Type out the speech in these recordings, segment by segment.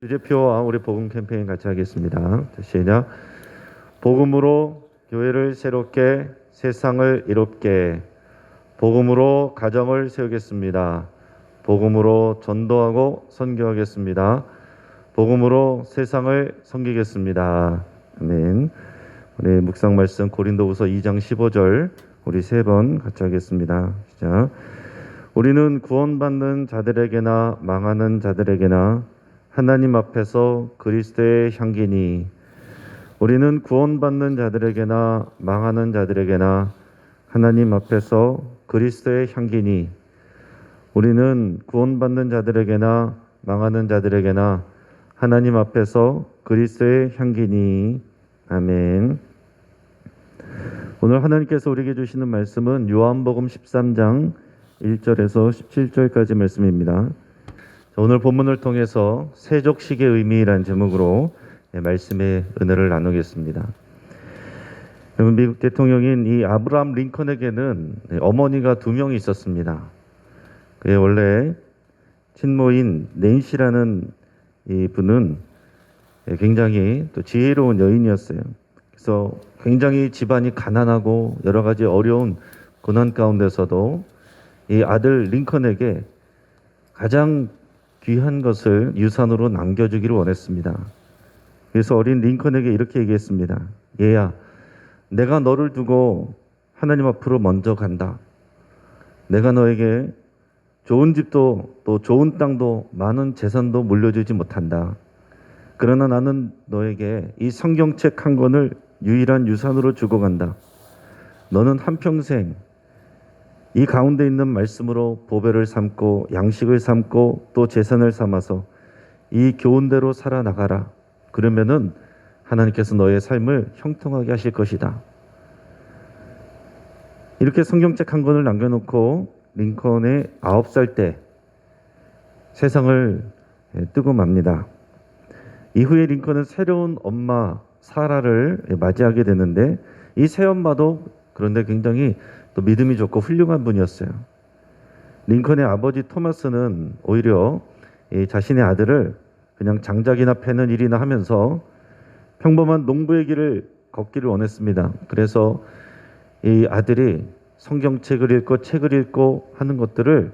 유대표와 우리 복음 캠페인 같이 하겠습니다. 시작. 복음으로 교회를 새롭게, 세상을 이롭게. 복음으로 가정을 세우겠습니다. 복음으로 전도하고 선교하겠습니다. 복음으로 세상을 섬기겠습니다. 아멘. 우리 묵상 말씀 고린도후서 2장 15절 우리 세 번 같이 하겠습니다. 시작. 우리는 구원받는 자들에게나 망하는 자들에게나 하나님 앞에서 그리스도의 향기니. 우리는 구원받는 자들에게나 망하는 자들에게나 하나님 앞에서 그리스도의 향기니. 우리는 구원받는 자들에게나 망하는 자들에게나 하나님 앞에서 그리스도의 향기니. 아멘. 오늘 하나님께서 우리에게 주시는 말씀은 요한복음 13장 1절에서 17절까지 말씀입니다. 오늘 본문을 통해서 세족식의 의미라는 제목으로 말씀의 은혜를 나누겠습니다. 여러분, 미국 대통령인 이 아브라함 링컨에게는 어머니가 두 명이 있었습니다. 그의 원래 친모인 낸시라는 이 분은 굉장히 또 지혜로운 여인이었어요. 그래서 굉장히 집안이 가난하고 여러 가지 어려운 고난 가운데서도 이 아들 링컨에게 가장 귀한 것을 유산으로 남겨주기를 원했습니다. 그래서 어린 링컨에게 이렇게 얘기했습니다. 얘야, 내가 너를 두고 하나님 앞으로 먼저 간다. 내가 너에게 좋은 집도 또 좋은 땅도 많은 재산도 물려주지 못한다. 그러나 나는 너에게 이 성경책 한 권을 유일한 유산으로 주고 간다. 너는 한평생 이 가운데 있는 말씀으로 보배를 삼고 양식을 삼고 또 재산을 삼아서 이 교훈대로 살아나가라. 그러면은 하나님께서 너의 삶을 형통하게 하실 것이다. 이렇게 성경책 한 권을 남겨놓고 링컨의 9살 때 세상을 뜨고 맙니다. 이후에 링컨은 새로운 엄마 사라를 맞이하게 되는데 이 새엄마도 그런데 굉장히 또 믿음이 좋고 훌륭한 분이었어요. 링컨의 아버지 토마스는 오히려 자신의 아들을 그냥 장작이나 패는 일이나 하면서 평범한 농부의 길을 걷기를 원했습니다. 그래서 이 아들이 성경책을 읽고 책을 읽고 하는 것들을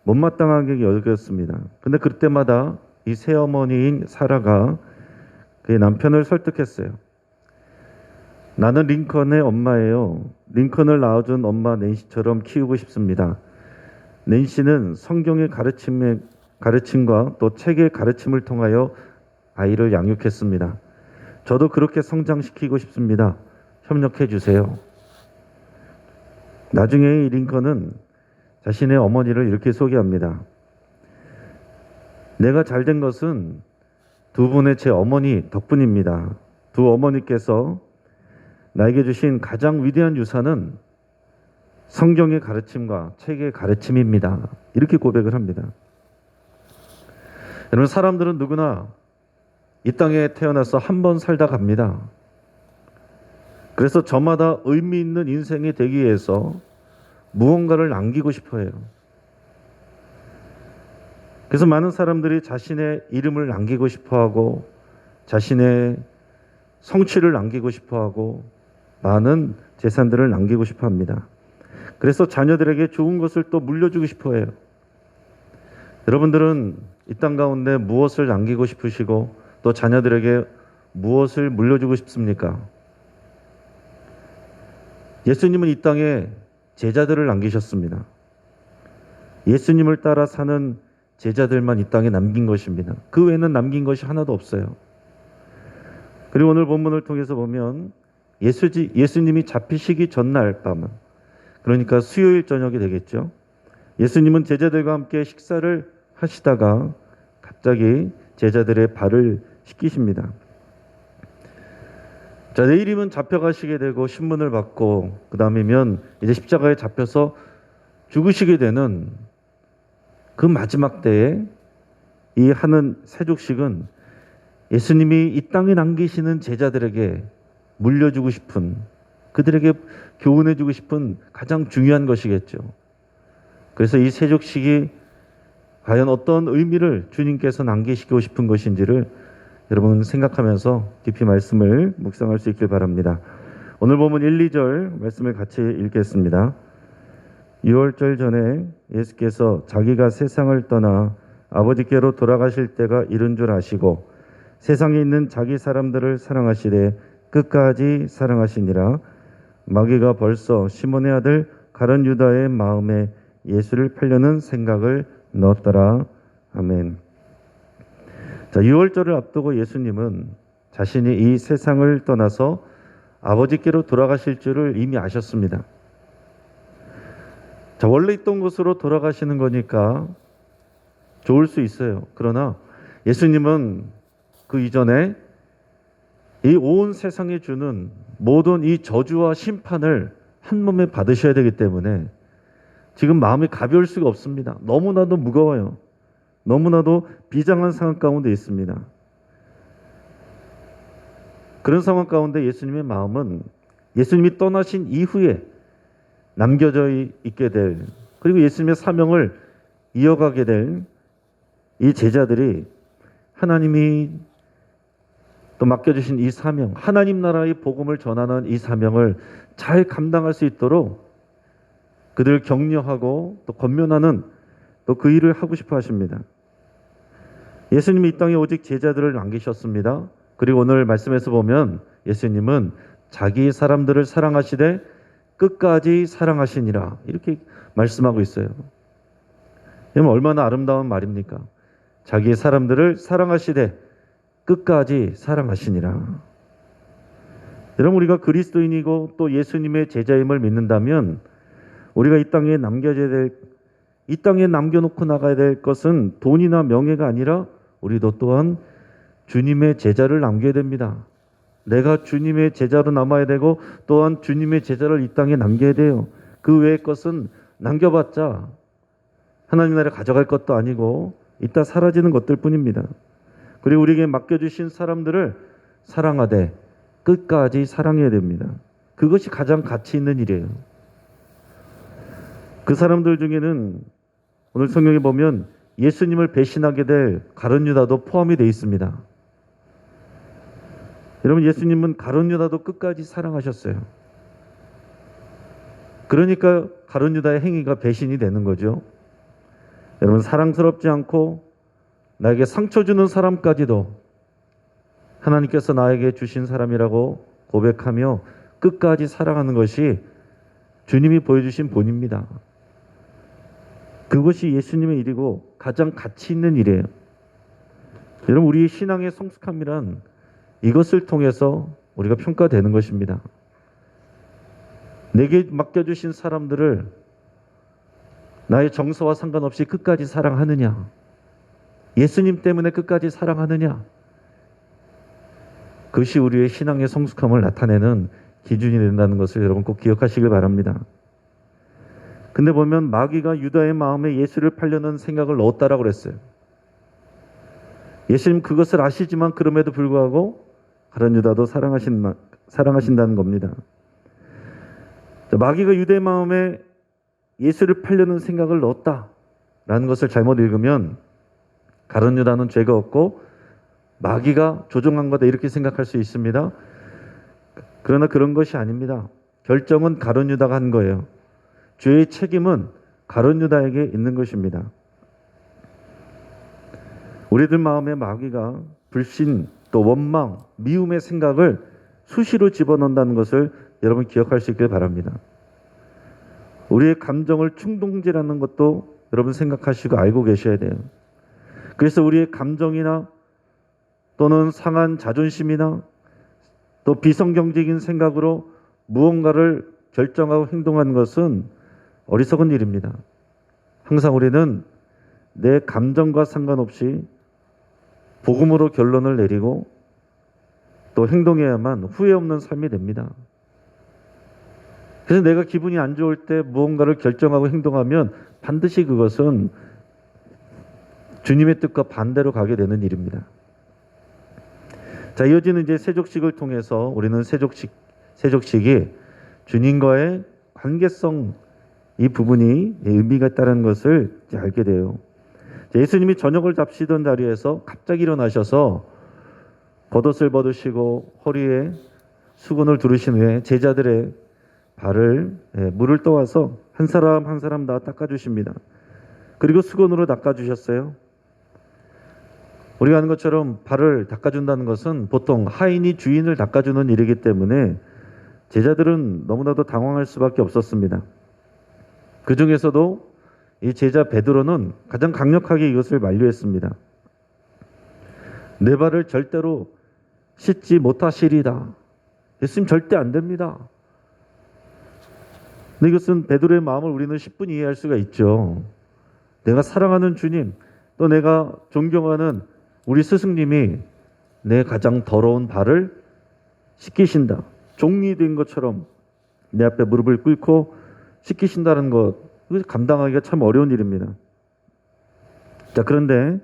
못마땅하게 여겼습니다. 근데 그때마다 이 새어머니인 사라가 그의 남편을 설득했어요. 나는 링컨의 엄마예요. 링컨을 낳아준 엄마 낸시처럼 키우고 싶습니다. 낸시는 성경의 가르침과 또 책의 가르침을 통하여 아이를 양육했습니다. 저도 그렇게 성장시키고 싶습니다. 협력해 주세요. 나중에 이 링컨은 자신의 어머니를 이렇게 소개합니다. 내가 잘된 것은 두 분의 제 어머니 덕분입니다. 두 어머니께서 나에게 주신 가장 위대한 유산은 성경의 가르침과 책의 가르침입니다. 이렇게 고백을 합니다. 여러분, 사람들은 누구나 이 땅에 태어나서 한 번 살다 갑니다. 그래서 저마다 의미 있는 인생이 되기 위해서 무언가를 남기고 싶어 해요. 그래서 많은 사람들이 자신의 이름을 남기고 싶어 하고 자신의 성취를 남기고 싶어 하고 많은 재산들을 남기고 싶어 합니다. 그래서 자녀들에게 좋은 것을 또 물려주고 싶어 해요. 여러분들은 이 땅 가운데 무엇을 남기고 싶으시고 또 자녀들에게 무엇을 물려주고 싶습니까? 예수님은 이 땅에 제자들을 남기셨습니다. 예수님을 따라 사는 제자들만 이 땅에 남긴 것입니다. 그 외에는 남긴 것이 하나도 없어요. 그리고 오늘 본문을 통해서 보면 예수님이 잡히시기 전날 밤은, 그러니까 수요일 저녁이 되겠죠. 예수님은 제자들과 함께 식사를 하시다가 갑자기 제자들의 발을 씻기십니다. 자, 내일이면 잡혀가시게 되고 신문을 받고 그 다음이면 이제 십자가에 잡혀서 죽으시게 되는 그 마지막 때에 이 하는 세족식은 예수님이 이 땅에 남기시는 제자들에게 물려주고 싶은, 그들에게 교훈해주고 싶은 가장 중요한 것이겠죠. 그래서 이 세족식이 과연 어떤 의미를 주님께서 남기시키고 싶은 것인지를 여러분 생각하면서 깊이 말씀을 묵상할 수 있길 바랍니다. 오늘 본문 1, 2절 말씀을 같이 읽겠습니다. 유월절 전에 예수께서 자기가 세상을 떠나 아버지께로 돌아가실 때가 이른 줄 아시고 세상에 있는 자기 사람들을 사랑하시되 끝까지 사랑하시니라. 마귀가 벌써 시몬의 아들 가룟 유다의 마음에 예수를 팔려는 생각을 넣었더라. 아멘. 자, 유월절을 앞두고 예수님은 자신이 이 세상을 떠나서 아버지께로 돌아가실 줄을 이미 아셨습니다. 자, 원래 있던 곳으로 돌아가시는 거니까 좋을 수 있어요. 그러나 예수님은 그 이전에 이 온 세상에 주는 모든 이 저주와 심판을 한 몸에 받으셔야 되기 때문에 지금 마음이 가벼울 수가 없습니다. 너무나도 무거워요. 너무나도 비장한 상황 가운데 있습니다. 그런 상황 가운데 예수님의 마음은 예수님이 떠나신 이후에 남겨져 있게 될, 그리고 예수님의 사명을 이어가게 될 이 제자들이 하나님이 또 맡겨주신 이 사명, 하나님 나라의 복음을 전하는 이 사명을 잘 감당할 수 있도록 그들을 격려하고 또 권면하는 또 그 일을 하고 싶어 하십니다. 예수님이 이 땅에 오직 제자들을 남기셨습니다. 그리고 오늘 말씀에서 보면 예수님은 자기 사람들을 사랑하시되 끝까지 사랑하시니라 이렇게 말씀하고 있어요. 여러분 얼마나 아름다운 말입니까? 자기 사람들을 사랑하시되 끝까지 사랑하시니라. 여러분 우리가 그리스도인이고 또 예수님의 제자임을 믿는다면 우리가 이 땅에 이 땅에 남겨놓고 나가야 될 것은 돈이나 명예가 아니라 우리도 또한 주님의 제자를 남겨야 됩니다. 내가 주님의 제자로 남아야 되고 또한 주님의 제자를 이 땅에 남겨야 돼요. 그 외의 것은 남겨봤자 하나님 나라에 가져갈 것도 아니고 이따 사라지는 것들 뿐입니다. 그리고 우리에게 맡겨주신 사람들을 사랑하되 끝까지 사랑해야 됩니다. 그것이 가장 가치 있는 일이에요. 그 사람들 중에는 오늘 성경에 보면 예수님을 배신하게 될 가룟 유다도 포함이 되어 있습니다. 여러분 예수님은 가룟 유다도 끝까지 사랑하셨어요. 그러니까 가룟 유다의 행위가 배신이 되는 거죠. 여러분 사랑스럽지 않고 나에게 상처 주는 사람까지도 하나님께서 나에게 주신 사람이라고 고백하며 끝까지 사랑하는 것이 주님이 보여주신 본입니다. 그것이 예수님의 일이고 가장 가치 있는 일이에요. 여러분 우리의 신앙의 성숙함이란 이것을 통해서 우리가 평가되는 것입니다. 내게 맡겨주신 사람들을 나의 정서와 상관없이 끝까지 사랑하느냐, 예수님 때문에 끝까지 사랑하느냐, 그것이 우리의 신앙의 성숙함을 나타내는 기준이 된다는 것을 여러분 꼭 기억하시길 바랍니다. 근데 보면 마귀가 유다의 마음에 예수를 팔려는 생각을 넣었다라고 그랬어요. 예수님 그것을 아시지만 그럼에도 불구하고 가룟 유다도 사랑하신다는 겁니다. 마귀가 유다의 마음에 예수를 팔려는 생각을 넣었다라는 것을 잘못 읽으면 가룟 유다는 죄가 없고 마귀가 조종한 거다 이렇게 생각할 수 있습니다. 그러나 그런 것이 아닙니다. 결정은 가룟 유다가 한 거예요. 죄의 책임은 가룟 유다에게 있는 것입니다. 우리들 마음에 마귀가 불신, 또 원망, 미움의 생각을 수시로 집어넣는다는 것을 여러분 기억할 수 있길 바랍니다. 우리의 감정을 충동질하는 것도 여러분 생각하시고 알고 계셔야 돼요. 그래서 우리의 감정이나 또는 상한 자존심이나 또 비성경적인 생각으로 무언가를 결정하고 행동하는 것은 어리석은 일입니다. 항상 우리는 내 감정과 상관없이 복음으로 결론을 내리고 또 행동해야만 후회 없는 삶이 됩니다. 그래서 내가 기분이 안 좋을 때 무언가를 결정하고 행동하면 반드시 그것은 주님의 뜻과 반대로 가게 되는 일입니다. 자, 이어지는 이제 세족식을 통해서 우리는 세족식이 주님과의 관계성 이 부분이 의미가 있다는 것을 알게 돼요. 예수님이 저녁을 잡시던 자리에서 갑자기 일어나셔서 겉옷을 벗으시고 허리에 수건을 두르신 후에 제자들의 발을 물을 떠와서 한 사람 한 사람 다 닦아주십니다. 그리고 수건으로 닦아주셨어요. 우리가 아는 것처럼 발을 닦아준다는 것은 보통 하인이 주인을 닦아주는 일이기 때문에 제자들은 너무나도 당황할 수밖에 없었습니다. 그 중에서도 이 제자 베드로는 가장 강력하게 이것을 만류했습니다. 내 발을 절대로 씻지 못하시리다. 예수님 절대 안 됩니다. 근데 이것은 베드로의 마음을 우리는 10분 이해할 수가 있죠. 내가 사랑하는 주님, 또 내가 존경하는 우리 스승님이 내 가장 더러운 발을 씻기신다. 종이 된 것처럼 내 앞에 무릎을 꿇고 씻기신다는 것, 감당하기가 참 어려운 일입니다. 자, 그런데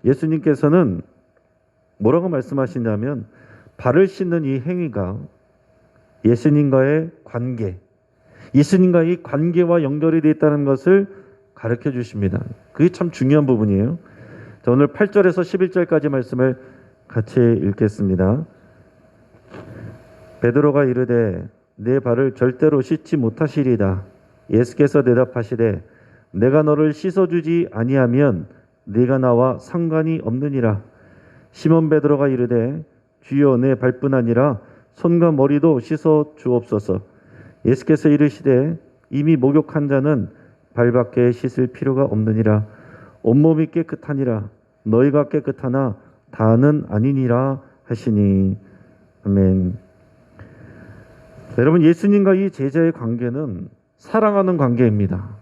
예수님께서는 뭐라고 말씀하시냐면 발을 씻는 이 행위가 예수님과의 관계, 예수님과의 관계와 연결이 되어 있다는 것을 가르쳐 주십니다. 그게 참 중요한 부분이에요. 자, 오늘 8절에서 11절까지 말씀을 같이 읽겠습니다. 베드로가 이르되 내 발을 절대로 씻지 못하시리다. 예수께서 대답하시되 내가 너를 씻어주지 아니하면 네가 나와 상관이 없느니라. 시몬 베드로가 이르되 주여 내 발뿐 아니라 손과 머리도 씻어 주옵소서. 예수께서 이르시되 이미 목욕한 자는 발밖에 씻을 필요가 없느니라. 온몸이 깨끗하니라. 너희가 깨끗하나 다는 아니니라 하시니. 아멘. 여러분, 예수님과 이 제자의 관계는 사랑하는 관계입니다.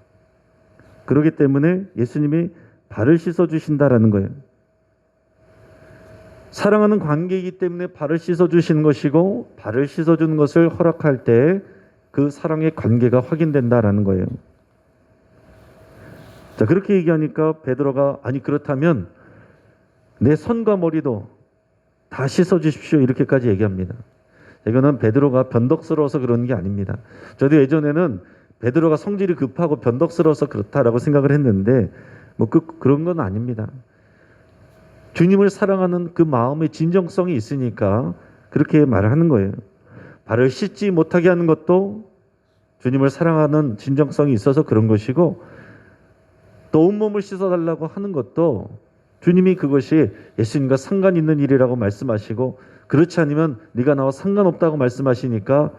그렇기 때문에 예수님이 발을 씻어주신다라는 거예요. 사랑하는 관계이기 때문에 발을 씻어주시는 것이고 발을 씻어주는 것을 허락할 때 그 사랑의 관계가 확인된다라는 거예요. 자, 그렇게 얘기하니까 베드로가 아니 그렇다면 내 손과 머리도 다 씻어주십시오 이렇게까지 얘기합니다. 이거는 베드로가 변덕스러워서 그러는 게 아닙니다. 저도 예전에는 베드로가 성질이 급하고 변덕스러워서 그렇다라고 생각을 했는데 그런 건 아닙니다. 주님을 사랑하는 그 마음의 진정성이 있으니까 그렇게 말을 하는 거예요. 발을 씻지 못하게 하는 것도 주님을 사랑하는 진정성이 있어서 그런 것이고 또 온몸을 씻어달라고 하는 것도 주님이 그것이 예수님과 상관 있는 일이라고 말씀하시고 그렇지 않으면 네가 나와 상관없다고 말씀하시니까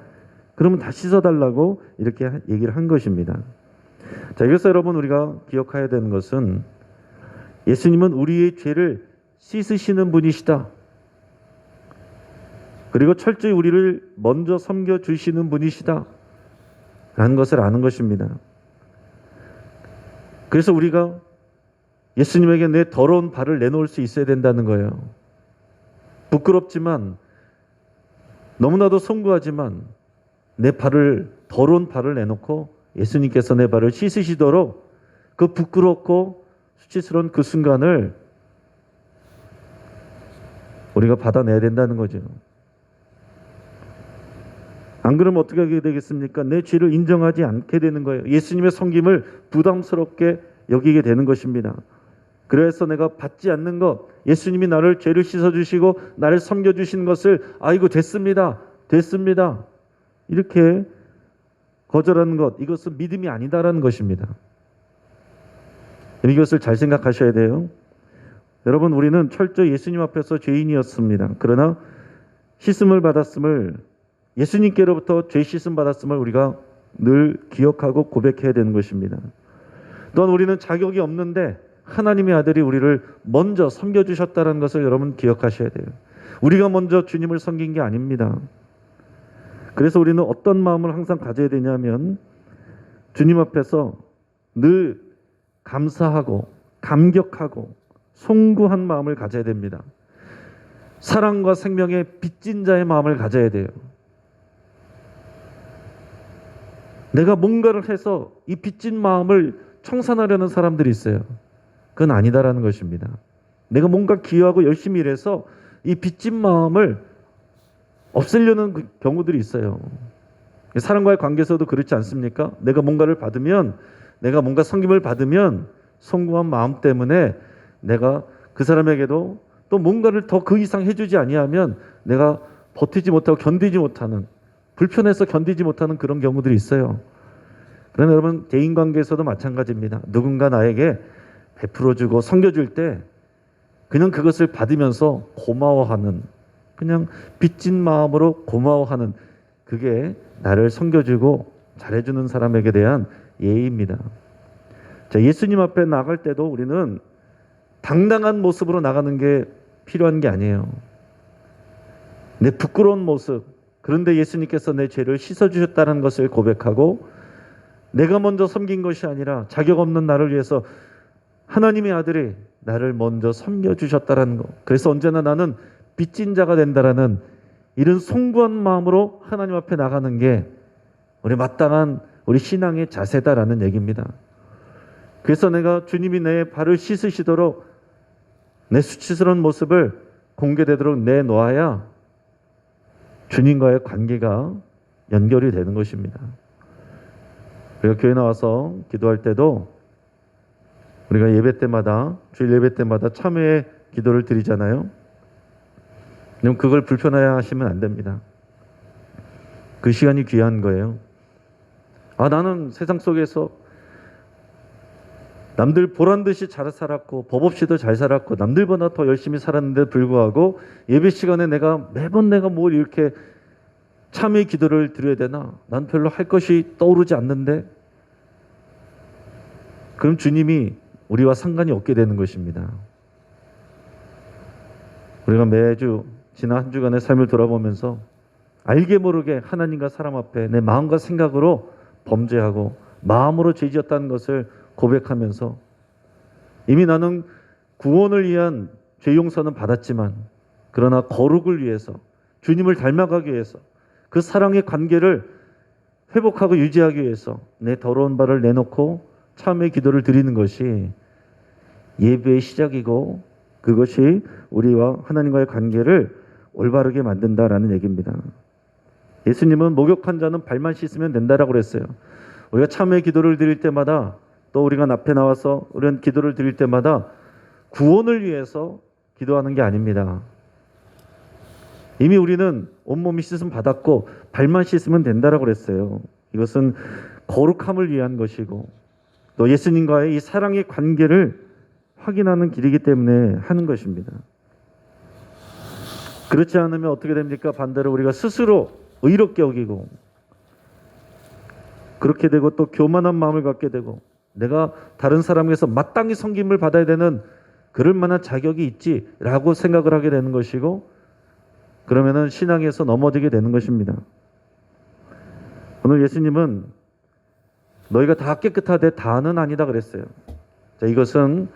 그러면 다 씻어달라고 이렇게 얘기를 한 것입니다. 자, 여기서 여러분 우리가 기억해야 되는 것은 예수님은 우리의 죄를 씻으시는 분이시다. 그리고 철저히 우리를 먼저 섬겨주시는 분이시다. 라는 것을 아는 것입니다. 그래서 우리가 예수님에게 내 더러운 발을 내놓을 수 있어야 된다는 거예요. 부끄럽지만 너무나도 송구하지만 내 발을 더러운 발을 내놓고 예수님께서 내 발을 씻으시도록 그 부끄럽고 수치스러운 그 순간을 우리가 받아내야 된다는 거죠. 안 그러면 어떻게 하게 되겠습니까? 내 죄를 인정하지 않게 되는 거예요. 예수님의 섬김을 부담스럽게 여기게 되는 것입니다. 그래서 내가 받지 않는 것, 예수님이 나를 죄를 씻어주시고 나를 섬겨주시는 것을 아이고 됐습니다. 이렇게 거절하는 것, 이것은 믿음이 아니다라는 것입니다. 이것을 잘 생각하셔야 돼요. 여러분, 우리는 철저히 예수님 앞에서 죄인이었습니다. 그러나 씻음을 받았음을, 예수님께로부터 죄 씻음 받았음을 우리가 늘 기억하고 고백해야 되는 것입니다. 또한 우리는 자격이 없는데 하나님의 아들이 우리를 먼저 섬겨주셨다는 것을 여러분 기억하셔야 돼요. 우리가 먼저 주님을 섬긴 게 아닙니다. 그래서 우리는 어떤 마음을 항상 가져야 되냐면 주님 앞에서 늘 감사하고 감격하고 송구한 마음을 가져야 됩니다. 사랑과 생명의 빚진 자의 마음을 가져야 돼요. 내가 뭔가를 해서 이 빚진 마음을 청산하려는 사람들이 있어요. 그건 아니다라는 것입니다. 내가 뭔가 기여하고 열심히 일해서 이 빚진 마음을 없애려는 경우들이 있어요. 사람과의 관계에서도 그렇지 않습니까? 내가 뭔가를 받으면, 내가 뭔가 섬김을 받으면 송구한 마음 때문에 내가 그 사람에게도 또 뭔가를 더 그 이상 해주지 아니하면 내가 버티지 못하고 견디지 못하는, 불편해서 견디지 못하는 그런 경우들이 있어요. 그러나 여러분, 대인관계에서도 마찬가지입니다. 누군가 나에게 베풀어주고 섬겨줄 때 그냥 그것을 받으면서 고마워하는, 그냥 빚진 마음으로 고마워하는, 그게 나를 섬겨주고 잘해주는 사람에게 대한 예의입니다. 자, 예수님 앞에 나갈 때도 우리는 당당한 모습으로 나가는 게 필요한 게 아니에요. 내 부끄러운 모습, 그런데 예수님께서 내 죄를 씻어주셨다는 것을 고백하고, 내가 먼저 섬긴 것이 아니라 자격 없는 나를 위해서 하나님의 아들이 나를 먼저 섬겨주셨다는 것, 그래서 언제나 나는 빚진 자가 된다라는 이런 송구한 마음으로 하나님 앞에 나가는 게 우리 마땅한 우리 신앙의 자세다라는 얘기입니다. 그래서 내가 주님이 내 발을 씻으시도록 내 수치스러운 모습을 공개되도록 내놓아야 주님과의 관계가 연결이 되는 것입니다. 우리가 교회 나와서 기도할 때도 우리가 예배 때마다, 주일 예배 때마다 참회의 기도를 드리잖아요. 그럼 그걸 불편해 하시면 안 됩니다. 그 시간이 귀한 거예요. 나는 세상 속에서 남들 보란 듯이 잘 살았고 법 없이도 잘 살았고 남들보다 더 열심히 살았는데 불구하고 예배 시간에 내가 매번 내가 뭘 이렇게 참회 기도를 드려야 되나? 난 별로 할 것이 떠오르지 않는데. 그럼 주님이 우리와 상관이 없게 되는 것입니다. 우리가 매주 지난 한 주간의 삶을 돌아보면서 알게 모르게 하나님과 사람 앞에 내 마음과 생각으로 범죄하고 마음으로 죄지었다는 것을 고백하면서 이미 나는 구원을 위한 죄 용서는 받았지만 그러나 거룩을 위해서, 주님을 닮아가기 위해서, 그 사랑의 관계를 회복하고 유지하기 위해서 내 더러운 발을 내놓고 참회 기도를 드리는 것이 예배의 시작이고, 그것이 우리와 하나님과의 관계를 올바르게 만든다라는 얘기입니다. 예수님은 목욕한 자는 발만 씻으면 된다라고 그랬어요. 우리가 참회 기도를 드릴 때마다, 또 우리가 앞에 나와서 이런 기도를 드릴 때마다 구원을 위해서 기도하는 게 아닙니다. 이미 우리는 온몸이 씻음 받았고 발만 씻으면 된다라고 그랬어요. 이것은 거룩함을 위한 것이고 또 예수님과의 이 사랑의 관계를 확인하는 길이기 때문에 하는 것입니다. 그렇지 않으면 어떻게 됩니까? 반대로 우리가 스스로 의롭게 여기고 그렇게 되고 또 교만한 마음을 갖게 되고 내가 다른 사람에게서 마땅히 섬김을 받아야 되는 그럴 만한 자격이 있지라고 생각을 하게 되는 것이고, 그러면은 신앙에서 넘어지게 되는 것입니다. 오늘 예수님은 너희가 다 깨끗하되 다는 아니다 그랬어요. 자, 이것은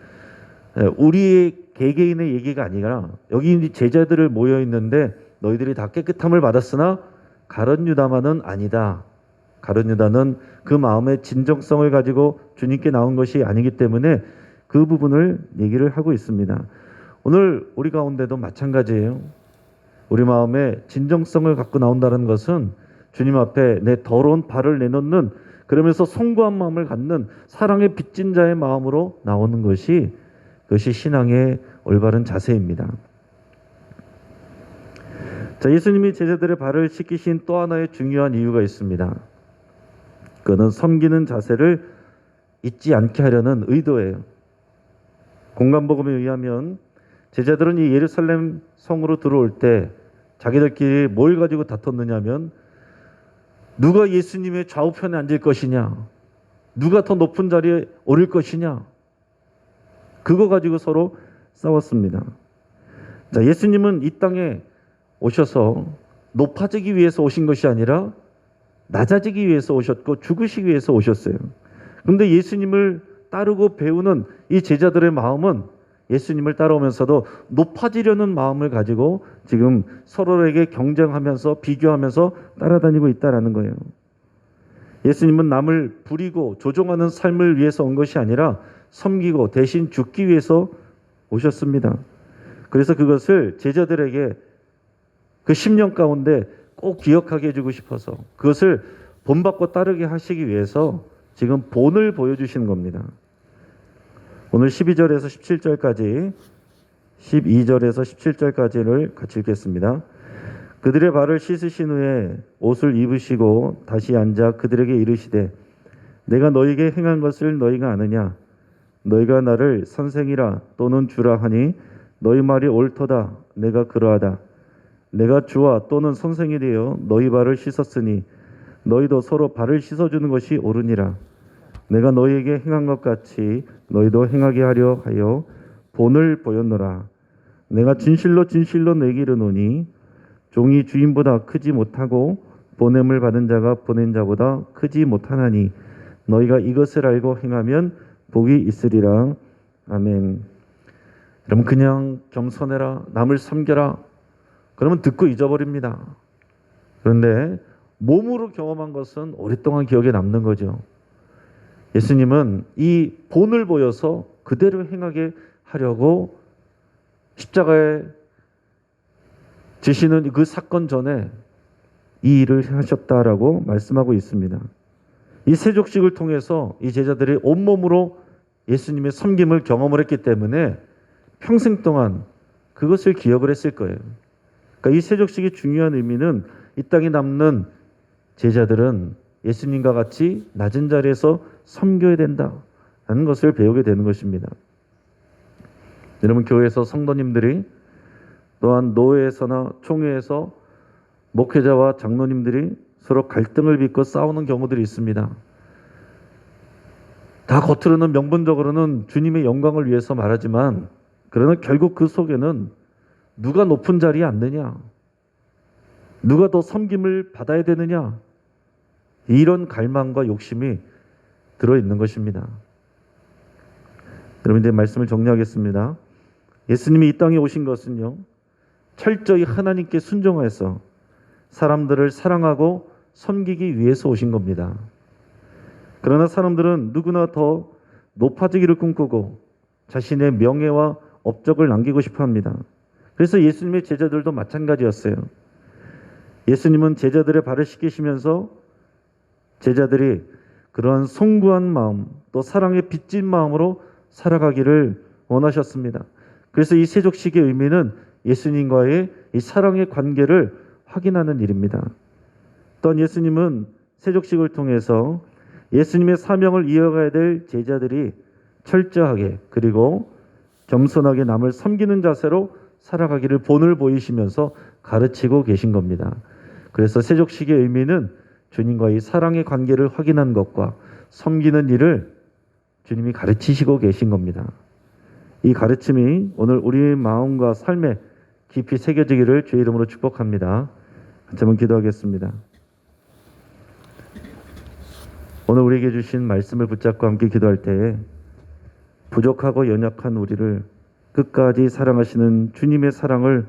우리 개개인의 얘기가 아니라 여기 제자들을 모여 있는데 너희들이 다 깨끗함을 받았으나 가룟 유다만은 아니다. 가룟 유다는 그 마음의 진정성을 가지고 주님께 나온 것이 아니기 때문에 그 부분을 얘기를 하고 있습니다. 오늘 우리 가운데도 마찬가지예요. 우리 마음에 진정성을 갖고 나온다는 것은 주님 앞에 내 더러운 발을 내놓는, 그러면서 송구한 마음을 갖는 사랑의 빚진 자의 마음으로 나오는 것이, 그것이 신앙의 올바른 자세입니다. 자, 예수님이 제자들의 발을 씻기신 또 하나의 중요한 이유가 있습니다. 그는 섬기는 자세를 잊지 않게 하려는 의도예요. 공간복음에 의하면 제자들은 이 예루살렘 성으로 들어올 때 자기들끼리 뭘 가지고 다퉜느냐면 누가 예수님의 좌우편에 앉을 것이냐, 누가 더 높은 자리에 오를 것이냐, 그거 가지고 서로 싸웠습니다. 자, 예수님은 이 땅에 오셔서 높아지기 위해서 오신 것이 아니라 낮아지기 위해서 오셨고 죽으시기 위해서 오셨어요. 그런데 예수님을 따르고 배우는 이 제자들의 마음은 예수님을 따라오면서도 높아지려는 마음을 가지고 지금 서로에게 경쟁하면서 비교하면서 따라다니고 있다라는 거예요. 예수님은 남을 부리고 조종하는 삶을 위해서 온 것이 아니라 섬기고 대신 죽기 위해서 오셨습니다. 그래서 그것을 제자들에게 그 10년 가운데 꼭 기억하게 해주고 싶어서 그것을 본받고 따르게 하시기 위해서 지금 본을 보여주시는 겁니다. 오늘 12절에서 17절까지 12절에서 17절까지를 같이 읽겠습니다. 그들의 발을 씻으신 후에 옷을 입으시고 다시 앉아 그들에게 이르시되 내가 너희에게 행한 것을 너희가 아느냐 너희가 나를 선생이라 또는 주라 하니 너희 말이 옳도다 내가 그러하다 내가 주와 또는 선생이 되어 너희 발을 씻었으니 너희도 서로 발을 씻어주는 것이 옳으니라 내가 너희에게 행한 것 같이 너희도 행하게 하려 하여 본을 보였노라 내가 진실로 진실로 내게 이르노니 종이 주인보다 크지 못하고 보냄을 받은 자가 보낸 자보다 크지 못하나니 너희가 이것을 알고 행하면 복이 있으리라. 아멘. 여러분 그냥 겸손해라 남을 섬겨라 그러면 듣고 잊어버립니다. 그런데 몸으로 경험한 것은 오랫동안 기억에 남는 거죠. 예수님은 이 본을 보여서 그대로 행하게 하려고 십자가에 지시는 그 사건 전에 이 일을 하셨다라고 말씀하고 있습니다. 이 세족식을 통해서 이 제자들이 온몸으로 예수님의 섬김을 경험을 했기 때문에 평생 동안 그것을 기억을 했을 거예요. 그러니까 이 세족식의 중요한 의미는 이 땅에 남는 제자들은 예수님과 같이 낮은 자리에서 섬겨야 된다는 것을 배우게 되는 것입니다. 여러분 교회에서 성도님들이 또한 노회에서나 총회에서 목회자와 장로님들이 서로 갈등을 빚고 싸우는 경우들이 있습니다. 다 겉으로는 명분적으로는 주님의 영광을 위해서 말하지만 그러나 결국 그 속에는 누가 높은 자리에 앉느냐 누가 더 섬김을 받아야 되느냐 이런 갈망과 욕심이 들어있는 것입니다. 여러분 이제 말씀을 정리하겠습니다. 예수님이 이 땅에 오신 것은요 철저히 하나님께 순종해서 사람들을 사랑하고 섬기기 위해서 오신 겁니다. 그러나 사람들은 누구나 더 높아지기를 꿈꾸고 자신의 명예와 업적을 남기고 싶어 합니다. 그래서 예수님의 제자들도 마찬가지였어요. 예수님은 제자들의 발을 씻기시면서 제자들이 그러한 송구한 마음 또 사랑에 빚진 마음으로 살아가기를 원하셨습니다. 그래서 이 세족식의 의미는 예수님과의 이 사랑의 관계를 확인하는 일입니다. 또한 예수님은 세족식을 통해서 예수님의 사명을 이어가야 될 제자들이 철저하게 그리고 겸손하게 남을 섬기는 자세로 살아가기를 본을 보이시면서 가르치고 계신 겁니다. 그래서 세족식의 의미는 주님과의 사랑의 관계를 확인한 것과 섬기는 일을 주님이 가르치시고 계신 겁니다. 이 가르침이 오늘 우리의 마음과 삶에 깊이 새겨지기를 주의 이름으로 축복합니다. 한번 기도하겠습니다. 오늘 우리에게 주신 말씀을 붙잡고 함께 기도할 때에 부족하고 연약한 우리를 끝까지 사랑하시는 주님의 사랑을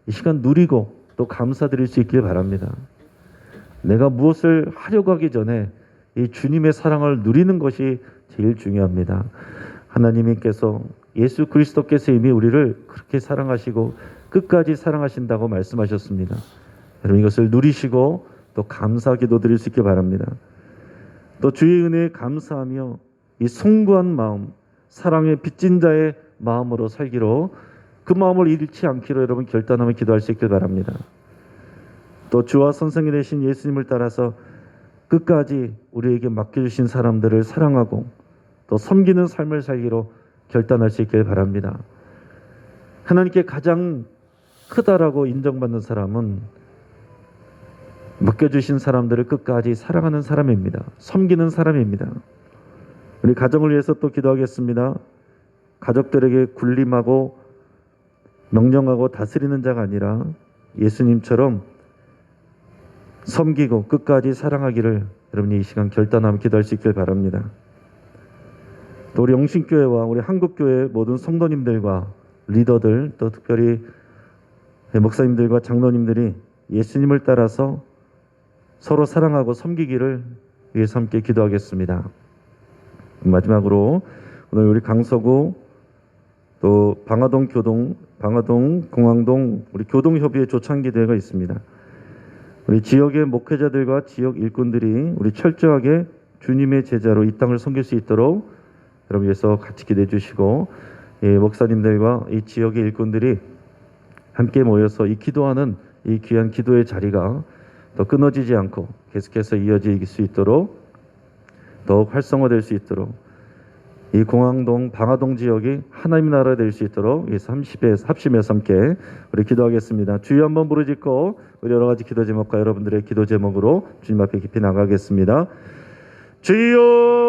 이 시간 누리고 또 감사드릴 수 있길 바랍니다. 내가 무엇을 하려고 하기 전에 이 주님의 사랑을 누리는 것이 제일 중요합니다. 하나님께서 예수 그리스도께서 이미 우리를 그렇게 사랑하시고 끝까지 사랑하신다고 말씀하셨습니다. 여러분 이것을 누리시고 또 감사 기도 드릴 수 있길 바랍니다. 또 주의 은혜에 감사하며 이 송구한 마음, 사랑의 빚진 자의 마음으로 살기로 그 마음을 잃지 않기로 여러분 결단하며 기도할 수 있길 바랍니다. 또 주와 선생이 되신 예수님을 따라서 끝까지 우리에게 맡겨주신 사람들을 사랑하고 또 섬기는 삶을 살기로 결단할 수 있길 바랍니다. 하나님께 가장 크다라고 인정받는 사람은 맡겨주신 사람들을 끝까지 사랑하는 사람입니다. 섬기는 사람입니다. 우리 가정을 위해서 또 기도하겠습니다. 가족들에게 군림하고 명령하고 다스리는 자가 아니라 예수님처럼 섬기고 끝까지 사랑하기를 여러분이 이 시간 결단하며 기도할 수 있길 바랍니다. 또 우리 영신교회와 우리 한국교회 모든 성도님들과 리더들 또 특별히 목사님들과 장로님들이 예수님을 따라서 서로 사랑하고 섬기기를 위해서 함께 기도하겠습니다. 마지막으로 오늘 우리 강서구 또 방화동 교동, 방화동, 공항동 우리 교동협의회 조창기대회가 있습니다. 우리 지역의 목회자들과 지역 일꾼들이 우리 철저하게 주님의 제자로 이 땅을 섬길 수 있도록 여러분 위해서 같이 기도해 주시고, 목사님들과 이 지역의 일꾼들이 함께 모여서 이 기도하는 이 귀한 기도의 자리가 더 끊어지지 않고 계속해서 이어질 수 있도록, 더욱 활성화될 수 있도록, 이 공항동 방화동 지역이 하나님의 나라가 될 수 있도록 합심해서 함께 우리 기도하겠습니다. 주여 한번 부르짖고 우리 여러 가지 기도 제목과 여러분들의 기도 제목으로 주님 앞에 깊이 나가겠습니다. 주여